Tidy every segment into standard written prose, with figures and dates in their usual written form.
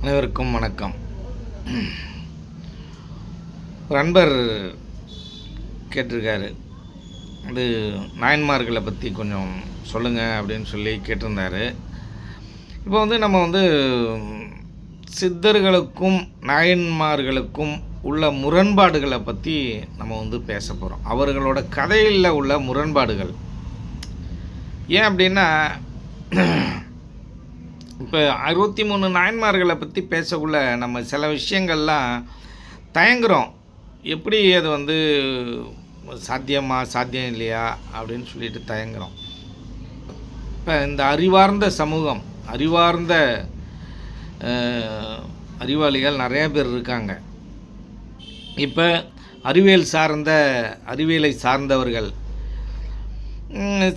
அனைவருக்கும் வணக்கம். ஒரு அன்பர் கேட்டிருக்காரு, அது நாயன்மார்களை பற்றி கொஞ்சம் சொல்லுங்கள் அப்படின்னு சொல்லி கேட்டிருந்தார். இப்போ நம்ம சித்தர்களுக்கும் நாயன்மார்களுக்கும் உள்ள முரண்பாடுகளை பற்றி நம்ம பேச போகிறோம். அவர்களோட கதையில் உள்ள முரண்பாடுகள் ஏன் அப்படின்னா, இப்போ 63 நாயன்மார்களை பற்றி பேசக்குள்ள நம்ம சில விஷயங்கள்லாம் தயங்குறோம். எப்படி அது சாத்தியம் இல்லையா அப்படின்னு சொல்லிட்டு தயங்குறோம். இப்போ இந்த அறிவார்ந்த சமூகம், அறிவாளிகள் நிறையா பேர் இருக்காங்க. இப்போ அறிவியலை சார்ந்தவர்கள்,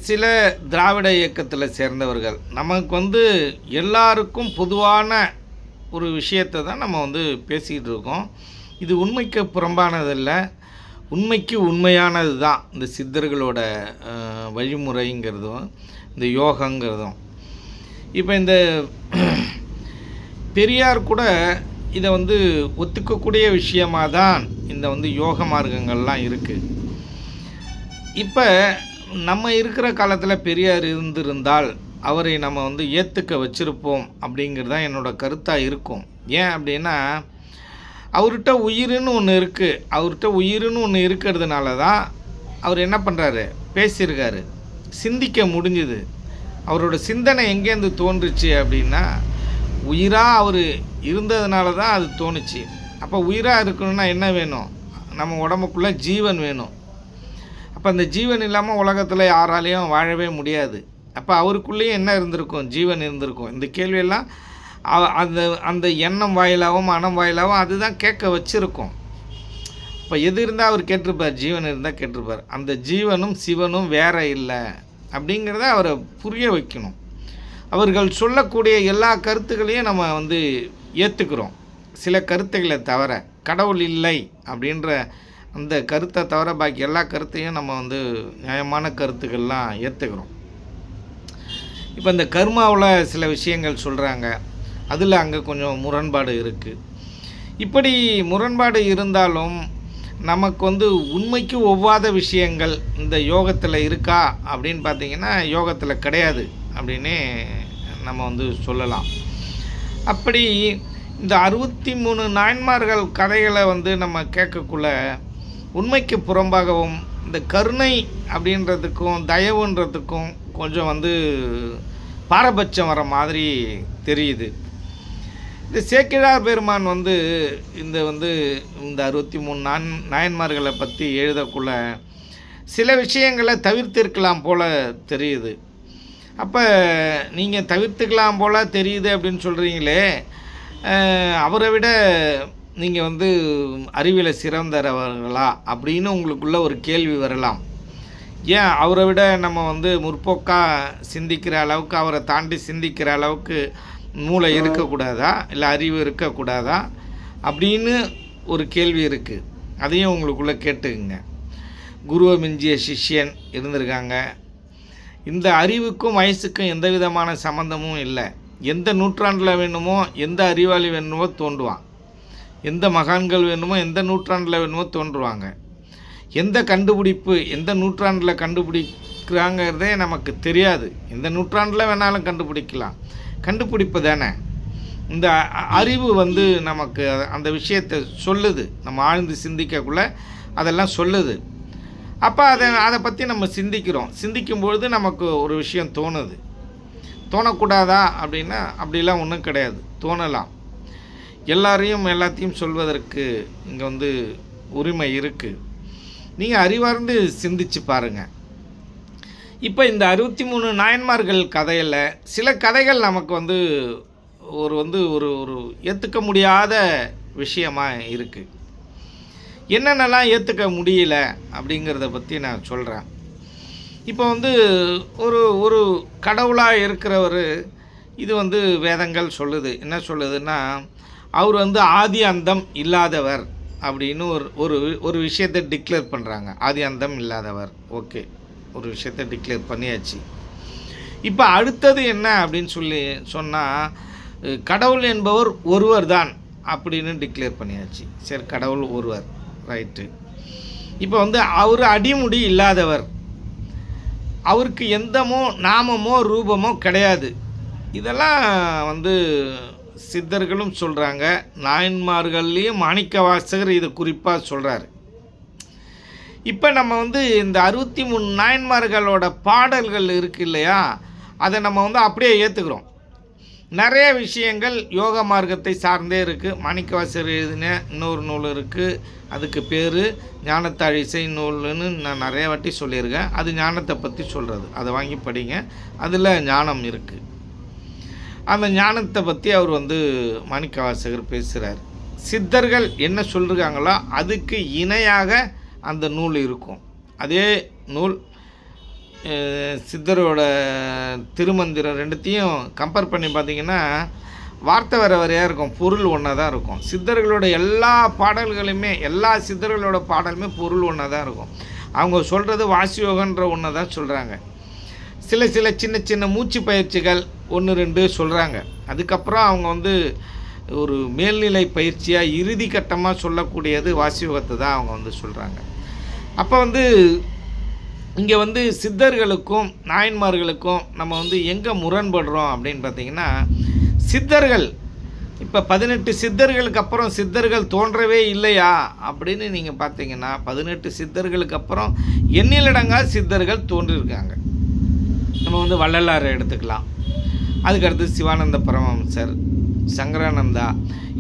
சில திராவிட இயக்கத்தில் சேர்ந்தவர்கள், நமக்கு எல்லாருக்கும் பொதுவான ஒரு விஷயத்தை தான் நம்ம பேசிக்கிட்டு இருக்கோம். இது உண்மைக்கு புறம்பானதில்லை, உண்மைக்கு உண்மையானது தான் இந்த சித்தர்களோட வழிமுறைங்கிறதும் இந்த யோகங்கிறதும். இப்போ இந்த பெரியார் கூட இதை ஒத்துக்கக்கூடிய விஷயமாக தான் இந்த யோக மார்க்கங்கள்லாம் இருக்குது. இப்போ நம்ம இருக்கிற காலத்தில் பெரியார் இருந்திருந்தால் அவரை நம்ம ஏற்றுக்க வச்சுருப்போம் அப்படிங்கிறது தான் என்னோடய கருத்தாக இருக்கும். ஏன் அப்படின்னா, அவர்கிட்ட உயிர்னு ஒன்று இருக்கிறதுனால தான் அவர் என்ன பண்ணுறாரு, பேசியிருக்காரு, சிந்திக்க முடிஞ்சுது. அவரோட சிந்தனை எங்கேருந்து தோன்றுச்சு அப்படின்னா, உயிராக அவர் இருந்ததுனால தான் அது தோணுச்சு. அப்போ உயிராக இருக்கணும்னா என்ன வேணும், நம்ம உடம்புக்குள்ளே ஜீவன் வேணும். அப்போ அந்த ஜீவன் இல்லாமல் உலகத்தில் யாராலையும் வாழவே முடியாது. அப்போ அவருக்குள்ளேயும் என்ன இருந்திருக்கும், ஜீவன் இருந்திருக்கும். இந்த கேள்வியெல்லாம் அந்த எண்ணம் வாயிலாகவும் மனம் வாயிலாகவும் அதுதான் கேட்க வச்சுருக்கோம். இப்போ எது இருந்தால் அவர் கேட்டிருப்பார், ஜீவன் இருந்தால் கேட்டிருப்பார். அந்த ஜீவனும் சிவனும் வேற இல்லை அப்படிங்கிறத அவரை புரிய வைக்கணும். அவர்கள் சொல்லக்கூடிய எல்லா கருத்துக்களையும் நம்ம ஏற்றுக்கிறோம். சில கருத்துக்களை தவிர, கடவுள் இல்லை அப்படின்ற அந்த கருத்தை தவிர பாக்கி எல்லா கருத்தையும் நம்ம நியாயமான கருத்துக்கள்லாம் ஏற்றுக்கிறோம். இப்போ இந்த கர்மாவில் சில விஷயங்கள் சொல்கிறாங்க, அதில் அங்கே கொஞ்சம் முரண்பாடு இருக்குது. இப்படி முரண்பாடு இருந்தாலும் நமக்கு உண்மைக்கு ஒவ்வாத விஷயங்கள் இந்த யோகத்தில் இருக்கா அப்படின்னு பார்த்திங்கன்னா, யோகத்தில் கிடையாது அப்படின்னு நம்ம சொல்லலாம். அப்படி இந்த 63 நாயன்மார்கள் கதைகளை நம்ம கேட்கக்குள்ள உண்மைக்கு புறம்பாகவும் இந்த கருணை அப்படின்றதுக்கும் தயவுன்றதுக்கும் கொஞ்சம் பாரபட்சம் வர மாதிரி தெரியுது. இந்த சேக்கிழார் பெருமான் இந்த 63 நாயன்மார்களை பற்றி எழுதக்குள்ள சில விஷயங்களை தவிர்த்திருக்கலாம் போல் தெரியுது. அப்போ நீங்கள் தவிர்த்துக்கலாம் போல் தெரியுது அப்படின்னு சொல்கிறீங்களே, அவரை விட நீங்கள் அறிவியலை சிறந்தவர்களா அப்படின்னு உங்களுக்குள்ள ஒரு கேள்வி வரலாம். ஏன் அவரை விட நம்ம முற்போக்காக சிந்திக்கிற அளவுக்கு, அவரை தாண்டி சிந்திக்கிற அளவுக்கு மூளை இருக்கக்கூடாதா, இல்லை அறிவு இருக்கக்கூடாதா அப்படின்னு ஒரு கேள்வி இருக்குது. அதையும் உங்களுக்குள்ளே கேட்டுக்குங்க. குருவை மிஞ்சிய சிஷ்யன் இருந்திருக்காங்க. இந்த அறிவுக்கும் வயசுக்கும் எந்த விதமான சம்மந்தமும் இல்லை. எந்த நூற்றாண்டில் வேணுமோ, எந்த அறிவாளி வேணுமோ தோன்றுவான், எந்த மகான்கள் வேணுமோ எந்த நூற்றாண்டில் வேணுமோ தோன்றுவாங்க. எந்த கண்டுபிடிப்பு எந்த நூற்றாண்டில் கண்டுபிடிக்கிறாங்கிறதே நமக்கு தெரியாது. எந்த நூற்றாண்டில் வேணாலும் கண்டுபிடிக்கலாம், கண்டுபிடிப்பு தானே. இந்த அறிவு நமக்கு அந்த விஷயத்தை சொல்லுது, நம்ம ஆழ்ந்து சிந்திக்கக்குள்ள அதெல்லாம் சொல்லுது. அப்போ அதை பற்றி நம்ம சிந்திக்கும்பொழுது நமக்கு ஒரு விஷயம் தோணுது. தோணக்கூடாதா அப்படின்னா அப்படிலாம் ஒன்றும் கிடையாது, தோணலாம். எல்லாத்தையும் சொல்வதற்கு இங்கே உரிமை இருக்குது. நீங்கள் அறிவார்ந்து சிந்திச்சு பாருங்கள். இப்போ இந்த 63 நாயன்மார்கள் கதையில் சில கதைகள் நமக்கு ஒரு ஒரு ஏற்றுக்க முடியாத விஷயமாக இருக்குது. என்னென்னலாம் ஏற்றுக்க முடியல அப்படிங்கிறத பற்றி நான் சொல்கிறேன். இப்போ ஒரு கடவுளாக இருக்கிறவர், இது வேதங்கள் சொல்லுது. என்ன சொல்லுதுன்னா, அவர் ஆதி அந்தம் இல்லாதவர் அப்படின்னு ஒரு விஷயத்தை டிக்ளேர் பண்ணுறாங்க. ஆதி அந்தம் இல்லாதவர், ஓகே, ஒரு விஷயத்தை டிக்ளேர் பண்ணியாச்சு. இப்போ அடுத்தது என்ன அப்படின்னு சொன்னால், கடவுள் என்பவர் ஒருவர் தான் அப்படின்னு டிக்ளேர் பண்ணியாச்சு. சரி, கடவுள் ஒருவர், ரைட்டு. இப்போ வந்து அவர் அடிமுடி இல்லாதவர், அவருக்கு எந்தமோ நாமமோ ரூபமோ கிடையாது. இதெல்லாம் வந்து சித்தர்களும் சொல்கிறாங்க. நாயன்மார்கள்லேயும் மாணிக்கவாசகர் இதை குறிப்பாக சொல்கிறாரு. இப்போ நம்ம வந்து இந்த 63 நாயன்மார்களோட பாடல்கள் இருக்குது இல்லையா, அதை நம்ம வந்து அப்படியே ஏற்றுக்கிறோம். நிறைய விஷயங்கள் யோக மார்க்கத்தை சார்ந்தே இருக்குது. மாணிக்கவாசகர் எழுதின இன்னொரு நூல் இருக்குது, அதுக்கு பேர் ஞானத்தாழிசை நூல்னு நான் நிறைய வாட்டி சொல்லியிருக்கேன். அது ஞானத்தை பற்றி சொல்கிறது, அதை வாங்கி படிங்க. அதில் ஞானம் இருக்குது. அந்த ஞானத்தை பற்றி அவர் வந்து மாணிக்கவாசகர் பேசுகிறார். சித்தர்கள் என்ன சொல்கிறாங்களோ அதுக்கு இணையாக அந்த நூல் இருக்கும். அதே நூல் சித்தரோட திருமந்திரம் ரெண்டுத்தையும் கம்பேர் பண்ணி பார்த்திங்கன்னா வார்த்தை வேறு வேறையாக இருக்கும், பொருள் ஒன்றா தான் இருக்கும். சித்தர்களோட எல்லா பாடல்களுமே, எல்லா சித்தர்களோட பாடலுமே பொருள் ஒன்றா தான் இருக்கும். அவங்க சொல்கிறது வாசியோகன்ற ஒன்று தான் சொல்கிறாங்க. சில சின்ன சின்ன மூச்சு பயிற்சிகள் 1-2 சொல்கிறாங்க. அதுக்கப்புறம் அவங்க வந்து ஒரு மேல்நிலை பயிற்சியாக இறுதி கட்டமாக சொல்லக்கூடியது வாசியோகத்தை தான் அவங்க வந்து சொல்கிறாங்க. அப்போ வந்து இங்கே வந்து சித்தர்களுக்கும் நாயன்மார்களுக்கும் நம்ம வந்து எங்கே முரண்படுறோம் அப்படின்னு பார்த்திங்கன்னா, சித்தர்கள் இப்போ 18 சித்தர்களுக்கு அப்புறம் சித்தர்கள் தோன்றவே இல்லையா அப்படின்னு நீங்கள் பார்த்தீங்கன்னா, 18 சித்தர்களுக்கு அப்புறம் எண்ணிலடங்கா சித்தர்கள் தோன்றியிருக்காங்க. நம்ம வந்து வள்ளலாரை எடுத்துக்கலாம், அதுக்கடுத்து சிவானந்த பரமஹம்சர், சங்கரானந்தா,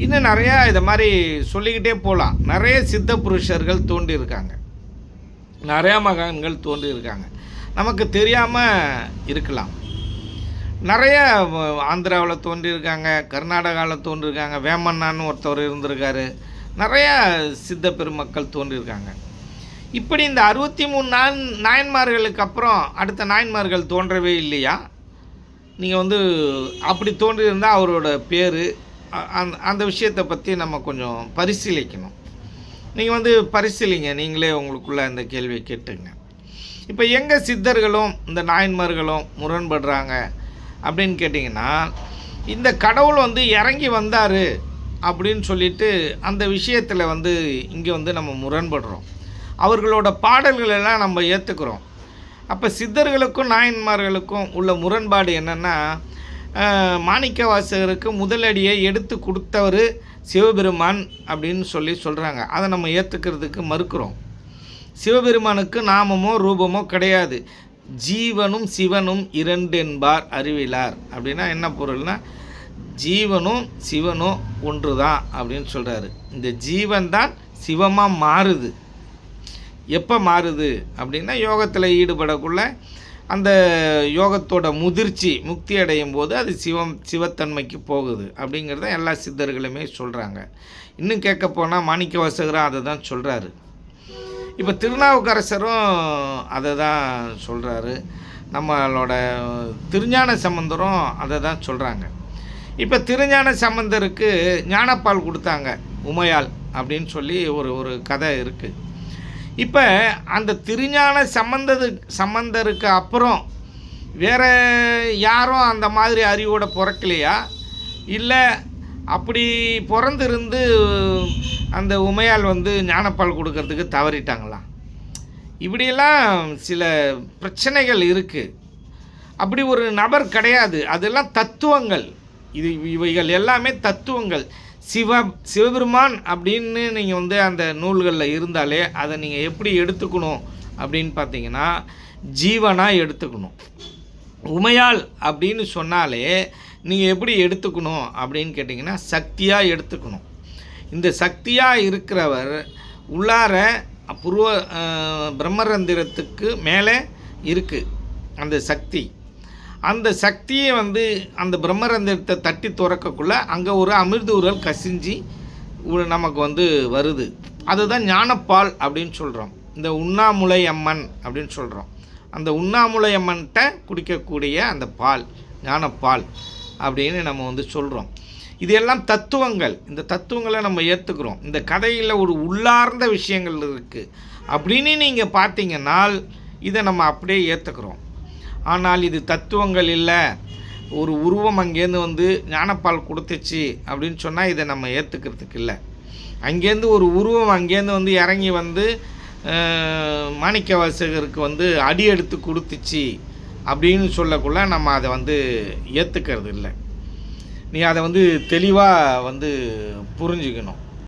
இன்னும் நிறையா இதை மாதிரி சொல்லிக்கிட்டே போகலாம். நிறைய சித்த புருஷர்கள் தோன்றியிருக்காங்க, நிறையா மகான்கள் தோன்றியிருக்காங்க, நமக்கு தெரியாமல் இருக்கலாம். நிறைய ஆந்திராவில் தோன்றியிருக்காங்க, கர்நாடகாவில் தோன்றியிருக்காங்க, வேமண்ணான்னு ஒருத்தவர் இருந்திருக்காரு, நிறையா சித்த பெருமக்கள் தோன்றியிருக்காங்க. இப்படி இந்த 63 நாயன்மார்களுக்கு அப்புறம் அடுத்த நாயன்மார்கள் தோன்றவே இல்லையா? நீங்கள் வந்து அப்படி தோன்றியிருந்தால் அவரோட பேர் அந்த விஷயத்தை பற்றி நம்ம கொஞ்சம் பரிசீலிக்கணும். நீங்கள் வந்து பரிசீலிங்க, நீங்களே உங்களுக்குள்ள அந்த கேள்வியை கேட்டுங்க. இப்போ எங்கே சித்தர்களும் இந்த நாயன்மார்களும் முரண்படுறாங்க அப்படின்னு கேட்டிங்கன்னா, இந்த கடவுள் வந்து இறங்கி வந்தார் அப்படின்னு சொல்லிட்டு அந்த விஷயத்தில் வந்து இங்கே வந்து நம்ம முரண்படுறோம். அவர்களோட பாடல்கள் எல்லாம் நம்ம ஏற்றுக்கிறோம். அப்போ சித்தர்களுக்கும் நாயன்மார்களுக்கும் உள்ள முரண்பாடு என்னென்னா, மாணிக்கவாசகருக்கு முதலடியை எடுத்து கொடுத்தவர் சிவபெருமான் அப்படின்னு சொல்கிறாங்க. அதை நம்ம ஏற்றுக்கிறதுக்கு மறுக்கிறோம். சிவபெருமானுக்கு நாமமோ ரூபமோ கிடையாது. ஜீவனும் சிவனும் 2 என்பார் அறிவிலார். அப்படின்னா என்ன பொருள்னா, ஜீவனும் சிவனும் ஒன்று தான் அப்படின்னு சொல்கிறாரு. இந்த ஜீவன் தான் சிவமாக மாறுது. எப்போ மாறுது அப்படின்னா, யோகத்தில் ஈடுபடக்குள்ள அந்த யோகத்தோட முதிர்ச்சி முக்தி அடையும் போது அது சிவத்தன்மைக்கு போகுது அப்படிங்கிறத எல்லா சித்தர்களுமே சொல்கிறாங்க. இன்னும் கேட்க போனால் மாணிக்கவாசகரும் அதை தான் சொல்கிறாரு. இப்போ திருநாவுக்கரசரும் அதை தான் சொல்கிறாரு. நம்மளோட திருஞான சம்பந்தரும் அதை தான் சொல்கிறாங்க. இப்போ திருஞான சம்பந்தருக்கு ஞானப்பால் கொடுத்தாங்க உமையால் அப்படின்னு சொல்லி ஒரு கதை இருக்குது. இப்போ அந்த திருஞான சம்பந்தருக்கு அப்புறம் வேறு யாரும் அந்த மாதிரி அறிவோட பிறக்கலையா, இல்லை அப்படி பிறந்திருந்து அந்த உமையால் வந்து ஞானப்பால் கொடுக்கறதுக்கு தவறிட்டாங்களா? இப்படியெல்லாம் சில பிரச்சனைகள் இருக்குது. அப்படி ஒரு நபர் கிடையாது. அதெல்லாம் தத்துவங்கள். இவைகள் எல்லாமே தத்துவங்கள். சிவபெருமான் அப்படின்னு நீங்கள் வந்து அந்த நூல்களில் இருந்தாலே அதை நீங்கள் எப்படி எடுத்துக்கணும் அப்படின்னு பார்த்தீங்கன்னா, ஜீவனாக எடுத்துக்கணும். உமையால் அப்படின்னு சொன்னாலே நீங்கள் எப்படி எடுத்துக்கணும் அப்படின்னு கேட்டிங்கன்னா, சக்தியாக எடுத்துக்கணும். இந்த சக்தியாக இருக்கிறவர் உள்ளார பூர்வ பிரம்மரந்திரத்துக்கு மேலே இருக்குது அந்த சக்தி. அந்த சக்தியை வந்து அந்த பிரம்மரந்திரத்தை தட்டி துறக்கக்குள்ளே அங்கே ஒரு அமிர்தூரல் கசிஞ்சு நமக்கு வந்து வருது. அதுதான் ஞானப்பால் அப்படின்னு சொல்கிறோம். இந்த உண்ணாமுலை அம்மன் அப்படின்னு சொல்கிறோம். அந்த உண்ணாமுலை அம்மன்கிட்ட குடிக்கக்கூடிய அந்த பால் ஞானப்பால் அப்படின்னு நம்ம வந்து சொல்கிறோம். இது எல்லாம் தத்துவங்கள். இந்த தத்துவங்களை நம்ம ஏற்றுக்கிறோம். இந்த கதையில் ஒரு உள்ளார்ந்த விஷயங்கள் இருக்குது அப்படின்னு நீங்கள் பார்த்தீங்கன்னா இதை நம்ம அப்படியே ஏற்றுக்கிறோம். ஆனால் இது தத்துவங்கள் இல்லை, ஒரு உருவம் அங்கேருந்து வந்து ஞானப்பால் கொடுத்துச்சு அப்படின்னு சொன்னால் இதை நம்ம ஏற்றுக்கிறதுக்கு இல்லை. அங்கேருந்து ஒரு உருவம் அங்கேருந்து வந்து இறங்கி வந்து மாணிக்கவாசகருக்கு வந்து அடி எடுத்து கொடுத்துச்சு அப்படின்னு சொல்லக்குள்ள நம்ம அதை வந்து ஏற்றுக்கிறது இல்லை. நீ அதை வந்து தெளிவாக வந்து புரிஞ்சுக்கணும்.